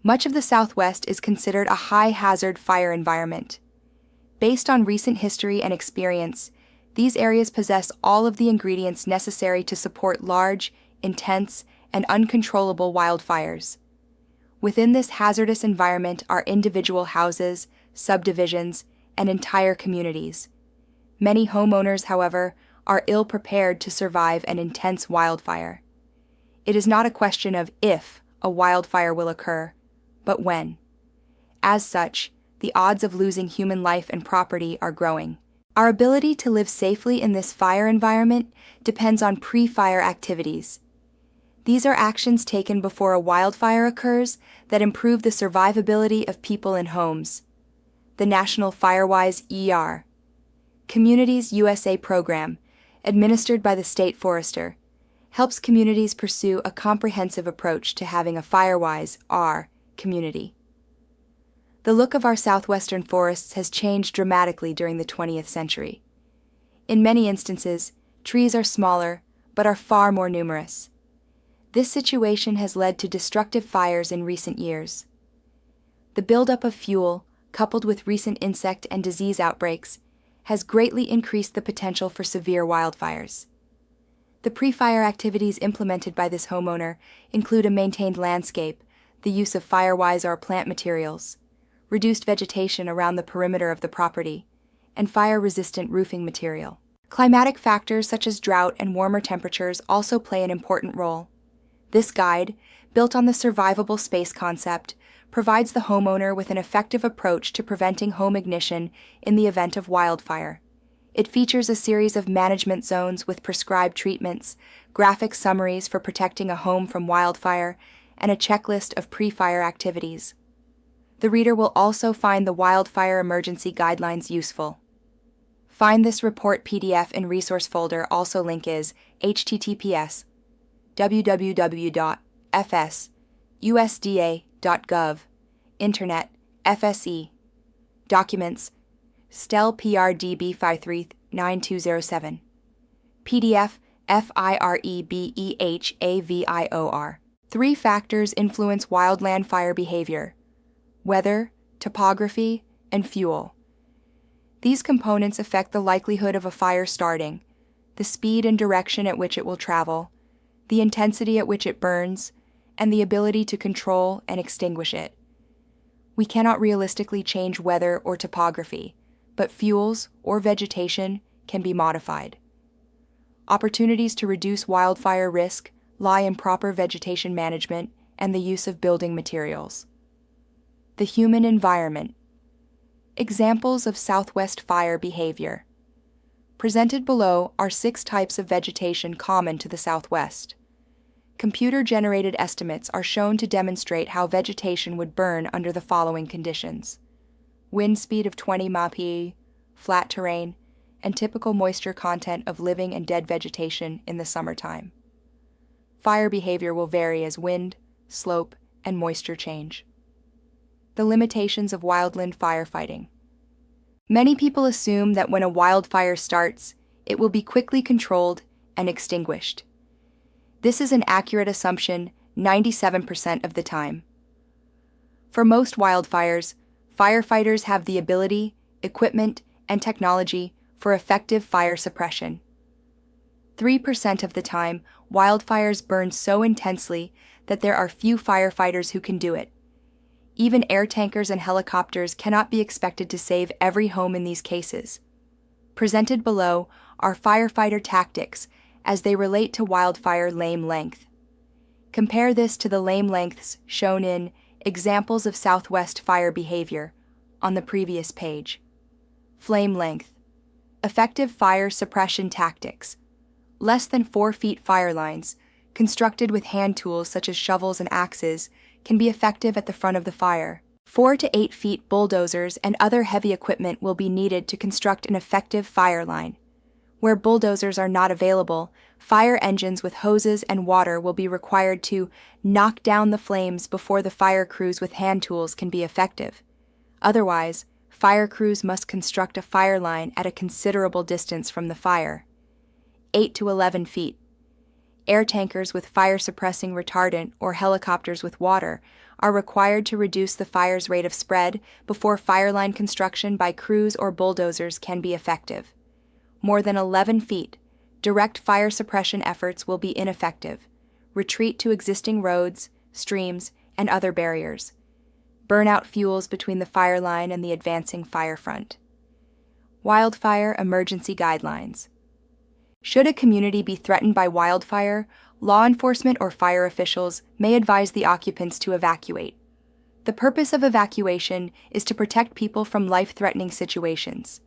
Much of the Southwest is considered a high-hazard fire environment. Based on recent history and experience, these areas possess all of the ingredients necessary to support large, intense, and uncontrollable wildfires. Within this hazardous environment are individual houses, subdivisions, and entire communities. Many homeowners, however, are ill-prepared to survive an intense wildfire. It is not a question of if a wildfire will occur, but when. As such, the odds of losing human life and property are growing. Our ability to live safely in this fire environment depends on pre-fire activities. These are actions taken before a wildfire occurs that improve the survivability of people in homes. The National Firewise Communities USA program, administered by the State Forester, helps communities pursue a comprehensive approach to having a Firewise community. The look of our southwestern forests has changed dramatically during the 20th century. In many instances, trees are smaller, but are far more numerous. This situation has led to destructive fires in recent years. The buildup of fuel, coupled with recent insect and disease outbreaks, has greatly increased the potential for severe wildfires. The pre-fire activities implemented by this homeowner include a maintained landscape, the use of Firewise plant materials, reduced vegetation around the perimeter of the property, and fire-resistant roofing material. Climatic factors such as drought and warmer temperatures also play an important role. This guide, built on the survivable space concept, provides the homeowner with an effective approach to preventing home ignition in the event of wildfire. It features a series of management zones with prescribed treatments, graphic summaries for protecting a home from wildfire, and a checklist of pre-fire activities. The reader will also find the Wildfire Emergency Guidelines useful. Find this report PDF in Resource Folder. Also link is https www.fsusda.gov, Internet, FSE, Documents, STEL PRDB 539207, PDF FIREBEHAVIOR. 3 factors influence wildland fire behavior: weather, topography, and fuel. These components affect the likelihood of a fire starting, the speed and direction at which it will travel, the intensity at which it burns, and the ability to control and extinguish it. We cannot realistically change weather or topography, but fuels or vegetation can be modified. Opportunities to reduce wildfire risk lie in proper vegetation management and the use of building materials. The human environment. Examples of Southwest fire behavior. Presented below are 6 types of vegetation common to the Southwest. Computer-generated estimates are shown to demonstrate how vegetation would burn under the following conditions: wind speed of 20 mph, flat terrain, and typical moisture content of living and dead vegetation in the summertime. Fire behavior will vary as wind, slope, and moisture change. The limitations of wildland firefighting. Many people assume that when a wildfire starts, it will be quickly controlled and extinguished. This is an accurate assumption 97% of the time. For most wildfires, firefighters have the ability, equipment, and technology for effective fire suppression. 3% of the time, wildfires burn so intensely that there are few firefighters who can do it. Even air tankers and helicopters cannot be expected to save every home in these cases. Presented below are firefighter tactics as they relate to wildfire lame length. Compare this to the lame lengths shown in Examples of Southwest Fire Behavior on the previous page. Flame length. Effective fire suppression tactics. Less than 4 feet fire lines, constructed with hand tools such as shovels and axes, can be effective at the front of the fire. 4 to 8 feet bulldozers and other heavy equipment will be needed to construct an effective fire line. Where bulldozers are not available, fire engines with hoses and water will be required to knock down the flames before the fire crews with hand tools can be effective. Otherwise, fire crews must construct a fire line at a considerable distance from the fire. 8 to 11 feet. Air tankers with fire-suppressing retardant or helicopters with water are required to reduce the fire's rate of spread before fire line construction by crews or bulldozers can be effective. More than 11 feet, direct fire suppression efforts will be ineffective. Retreat to existing roads, streams, and other barriers. Burn out fuels between the fire line and the advancing fire front. Wildfire emergency guidelines. Should a community be threatened by wildfire, law enforcement or fire officials may advise the occupants to evacuate. The purpose of evacuation is to protect people from life-threatening situations.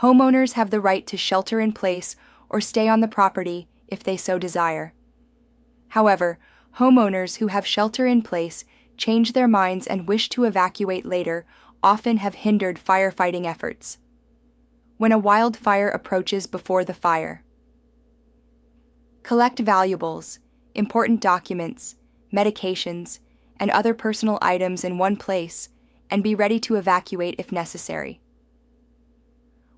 Homeowners have the right to shelter in place or stay on the property if they so desire. However, homeowners who have shelter in place change their minds and wish to evacuate later often have hindered firefighting efforts. When a wildfire approaches before the fire. Collect valuables, important documents, medications, and other personal items in one place and be ready to evacuate if necessary.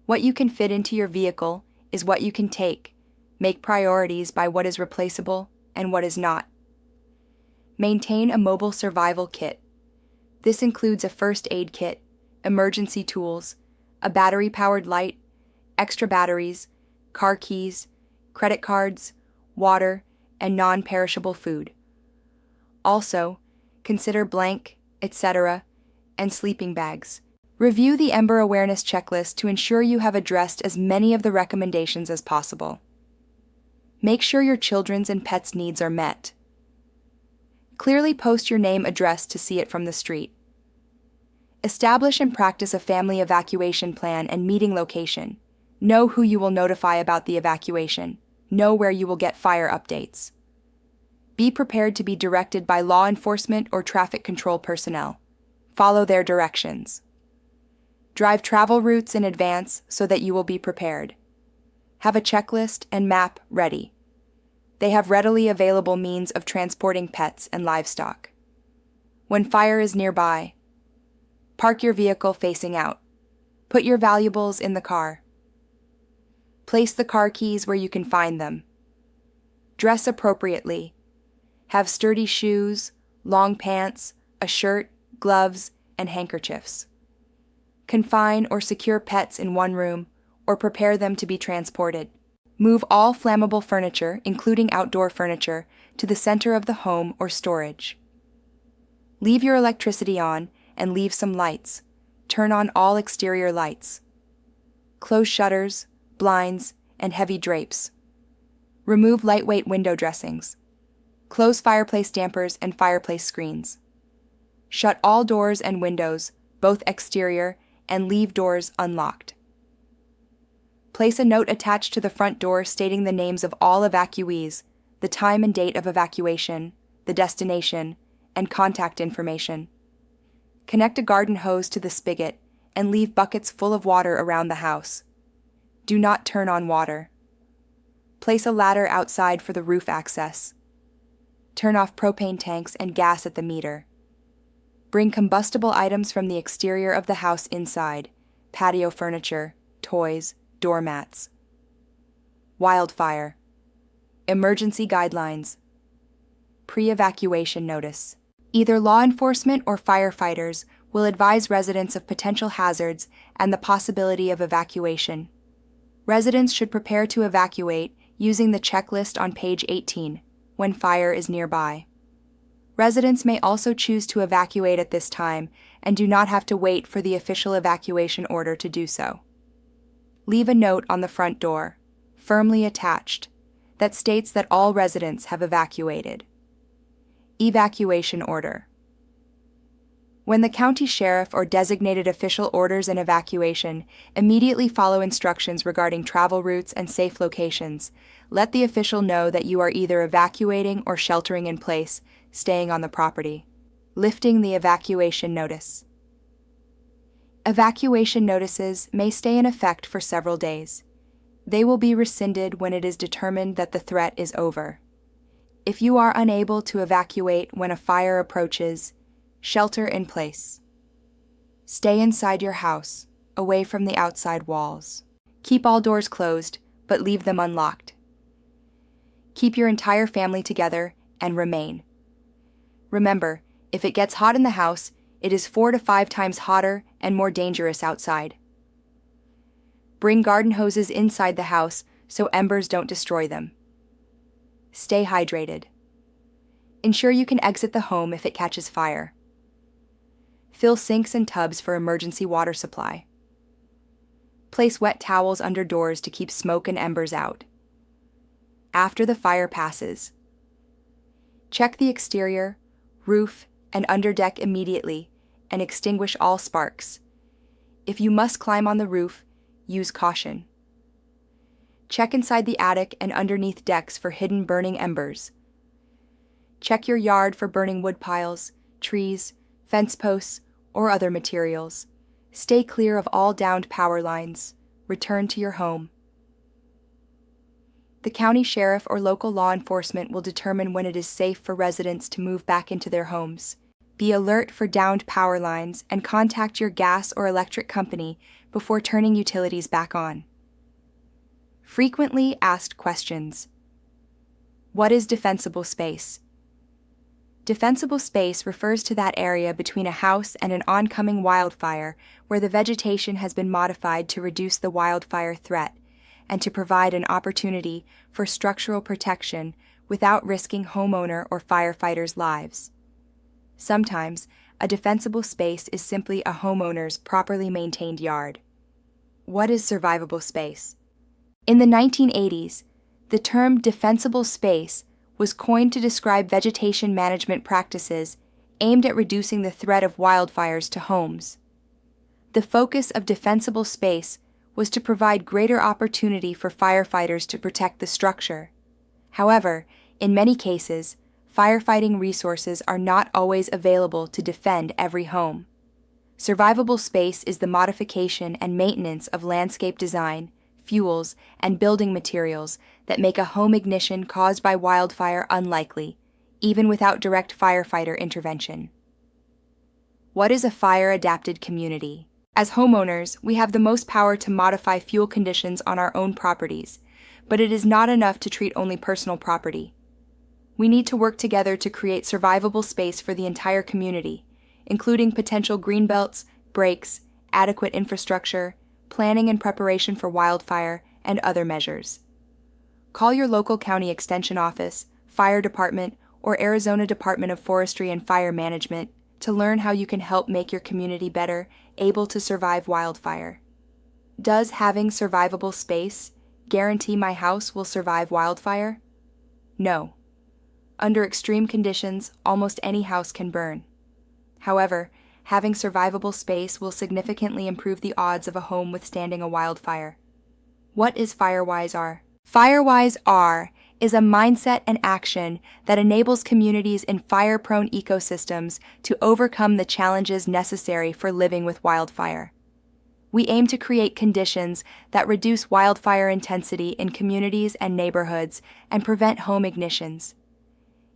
What you can fit into your vehicle is what you can take. Make priorities by what is replaceable and what is not. Maintain a mobile survival kit. This includes a first aid kit, emergency tools, a battery-powered light, extra batteries, car keys, credit cards, water, and non-perishable food. Also, consider blank, etc., and sleeping bags. Review the Ember Awareness Checklist to ensure you have addressed as many of the recommendations as possible. Make sure your children's and pets' needs are met. Clearly post your name address to see it from the street. Establish and practice a family evacuation plan and meeting location. Know who you will notify about the evacuation. Know where you will get fire updates. Be prepared to be directed by law enforcement or traffic control personnel. Follow their directions. Drive travel routes in advance so that you will be prepared. Have a checklist and map ready. They have readily available means of transporting pets and livestock. When fire is nearby, park your vehicle facing out. Put your valuables in the car. Place the car keys where you can find them. Dress appropriately. Have sturdy shoes, long pants, a shirt, gloves, and handkerchiefs. Confine or secure pets in one room or prepare them to be transported. Move all flammable furniture, including outdoor furniture, to the center of the home or storage. Leave your electricity on and leave some lights. Turn on all exterior lights. Close shutters, blinds, and heavy drapes. Remove lightweight window dressings. Close fireplace dampers and fireplace screens. Shut all doors and windows, both exterior, and leave doors unlocked. Place a note attached to the front door stating the names of all evacuees, the time and date of evacuation, the destination, and contact information. Connect a garden hose to the spigot and leave buckets full of water around the house. Do not turn on water. Place a ladder outside for the roof access. Turn off propane tanks and gas at the meter. Bring combustible items from the exterior of the house inside, patio furniture, toys, doormats. Wildfire. Emergency guidelines. Pre-evacuation notice. Either law enforcement or firefighters will advise residents of potential hazards and the possibility of evacuation. Residents should prepare to evacuate using the checklist on page 18 when fire is nearby. Residents may also choose to evacuate at this time and do not have to wait for the official evacuation order to do so. Leave a note on the front door, firmly attached, that states that all residents have evacuated. Evacuation order. When the county sheriff or designated official orders an evacuation, immediately follow instructions regarding travel routes and safe locations. Let the official know that you are either evacuating or sheltering in place, staying on the property. Lifting the evacuation notice. Evacuation notices may stay in effect for several days. They will be rescinded when it is determined that the threat is over. If you are unable to evacuate when a fire approaches, shelter in place. Stay inside your house, away from the outside walls. Keep all doors closed, but leave them unlocked. Keep your entire family together and remain. Remember, If it gets hot in the house, it is 4 to 5 times hotter and more dangerous outside. Bring garden hoses inside the house so embers don't destroy them. Stay hydrated. Ensure you can exit the home if it catches fire. Fill sinks and tubs for emergency water supply. Place wet towels under doors to keep smoke and embers out. After the fire passes, check the exterior, roof, and underdeck immediately and extinguish all sparks. If you must climb on the roof, use caution. Check inside the attic and underneath decks for hidden burning embers. Check your yard for burning wood piles, trees, fence posts, or other materials. Stay clear of all downed power lines. Return to your home. The county sheriff or local law enforcement will determine when it is safe for residents to move back into their homes. Be alert for downed power lines and contact your gas or electric company before turning utilities back on. Frequently asked questions. What is defensible space? Defensible space refers to that area between a house and an oncoming wildfire where the vegetation has been modified to reduce the wildfire threat and to provide an opportunity for structural protection without risking homeowner or firefighters' lives. Sometimes, a defensible space is simply a homeowner's properly maintained yard. What is survivable space? In the 1980s, the term defensible space was coined to describe vegetation management practices aimed at reducing the threat of wildfires to homes. The focus of defensible space was to provide greater opportunity for firefighters to protect the structure. However, in many cases, firefighting resources are not always available to defend every home. Survivable space is the modification and maintenance of landscape design, fuels, and building materials that make a home ignition caused by wildfire unlikely, even without direct firefighter intervention. What is a fire-adapted community? As homeowners, we have the most power to modify fuel conditions on our own properties, but it is not enough to treat only personal property. We need to work together to create survivable space for the entire community, including potential greenbelts, breaks, adequate infrastructure, planning and preparation for wildfire, and other measures. Call your local county extension office, fire department, or Arizona Department of Forestry and Fire Management to learn how you can help make your community better able to survive wildfire. Does having survivable space guarantee my house will survive wildfire? No. Under extreme conditions, almost any house can burn. However, having survivable space will significantly improve the odds of a home withstanding a wildfire. What is Firewise R? Firewise R is a mindset and action that enables communities in fire-prone ecosystems to overcome the challenges necessary for living with wildfire. We aim to create conditions that reduce wildfire intensity in communities and neighborhoods and prevent home ignitions.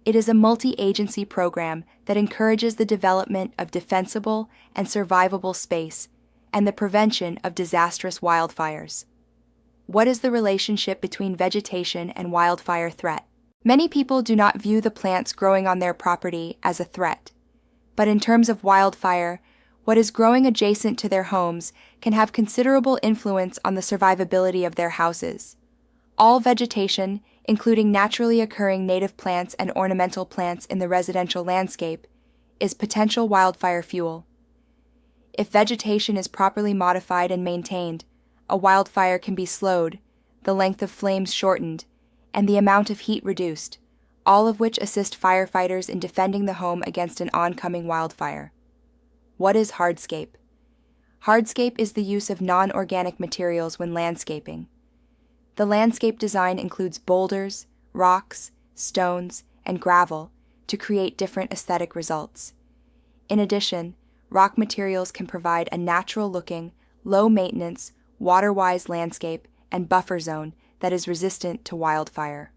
It is a multi-agency program that encourages the development of defensible and survivable space and the prevention of disastrous wildfires. What is the relationship between vegetation and wildfire threat? Many people do not view the plants growing on their property as a threat. But in terms of wildfire, what is growing adjacent to their homes can have considerable influence on the survivability of their houses. All vegetation, including naturally occurring native plants and ornamental plants in the residential landscape, is potential wildfire fuel. If vegetation is properly modified and maintained, a wildfire can be slowed, the length of flames shortened, and the amount of heat reduced, all of which assist firefighters in defending the home against an oncoming wildfire. What is hardscape? Hardscape is the use of non-organic materials when landscaping. The landscape design includes boulders, rocks, stones, and gravel to create different aesthetic results. In addition, rock materials can provide a natural-looking, low-maintenance, water-wise landscape and buffer zone that is resistant to wildfire.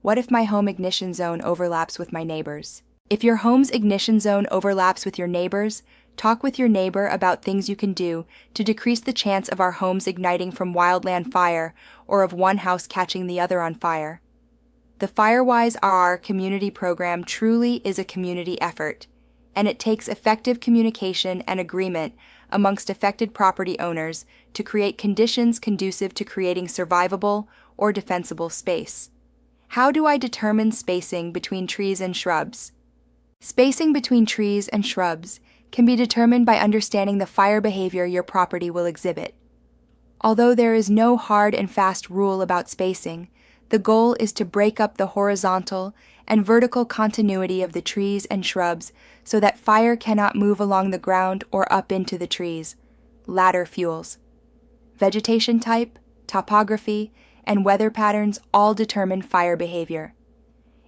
What if my home ignition zone overlaps with my neighbor's? If your home's ignition zone overlaps with your neighbor's, talk with your neighbor about things you can do to decrease the chance of our homes igniting from wildland fire or of one house catching the other on fire. The Firewise RR community program truly is a community effort. and it takes effective communication and agreement amongst affected property owners to create conditions conducive to creating survivable or defensible space. How do I determine spacing between trees and shrubs? Spacing between trees and shrubs can be determined by understanding the fire behavior your property will exhibit. Although there is no hard and fast rule about spacing, the goal is to break up the horizontal and vertical continuity of the trees and shrubs so that fire cannot move along the ground or up into the trees. Ladder fuels. Vegetation type, topography, and weather patterns all determine fire behavior.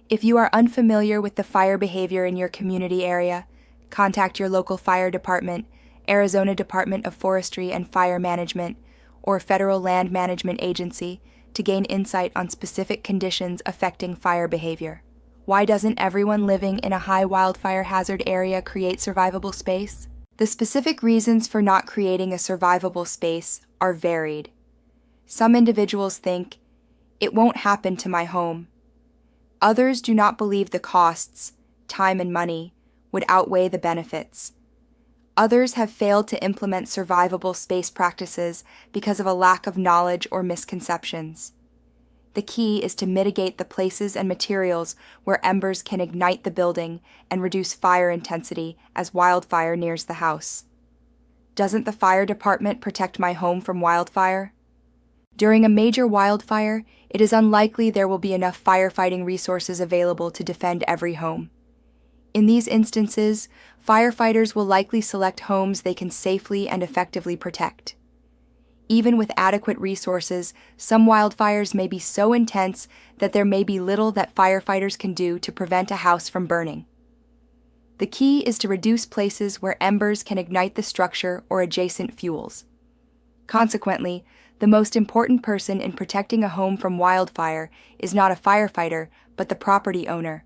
If you are unfamiliar with the fire behavior in your community area, contact your local fire department, Arizona Department of Forestry and Fire Management, or Federal Land Management Agency to gain insight on specific conditions affecting fire behavior. Why doesn't everyone living in a high wildfire hazard area create survivable space? The specific reasons for not creating a survivable space are varied. Some individuals think, "It won't happen to my home." Others do not believe the costs, time and money, would outweigh the benefits. Others have failed to implement survivable space practices because of a lack of knowledge or misconceptions. The key is to mitigate the places and materials where embers can ignite the building and reduce fire intensity as wildfire nears the house. Doesn't the fire department protect my home from wildfire? During a major wildfire, it is unlikely there will be enough firefighting resources available to defend every home. In these instances, firefighters will likely select homes they can safely and effectively protect. Even with adequate resources, some wildfires may be so intense that there may be little that firefighters can do to prevent a house from burning. The key is to reduce places where embers can ignite the structure or adjacent fuels. Consequently, the most important person in protecting a home from wildfire is not a firefighter, but the property owner.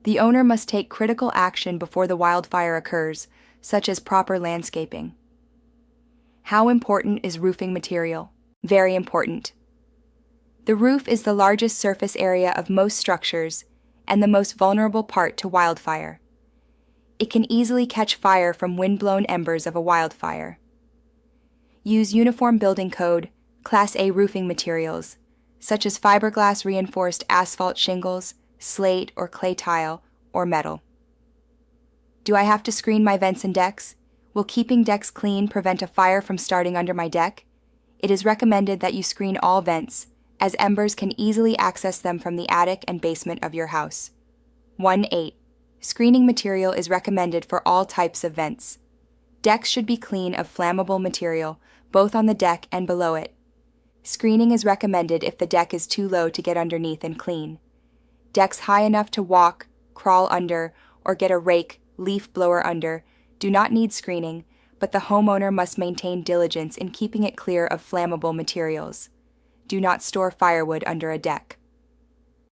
The owner must take critical action before the wildfire occurs, such as proper landscaping. How important is roofing material? Very important. The roof is the largest surface area of most structures and the most vulnerable part to wildfire. It can easily catch fire from wind-blown embers of a wildfire. Use Uniform Building Code, Class A roofing materials, such as fiberglass reinforced asphalt shingles, slate or clay tile, or metal. Do I have to screen my vents and decks? Will keeping decks clean prevent a fire from starting under my deck? It is recommended that you screen all vents, as embers can easily access them from the attic and basement of your house. 1-8. Screening material is recommended for all types of vents. Decks should be clean of flammable material, both on the deck and below it. Screening is recommended if the deck is too low to get underneath and clean. Decks high enough to walk, crawl under, or get a rake, leaf blower under do not need screening, but the homeowner must maintain diligence in keeping it clear of flammable materials. Do not store firewood under a deck.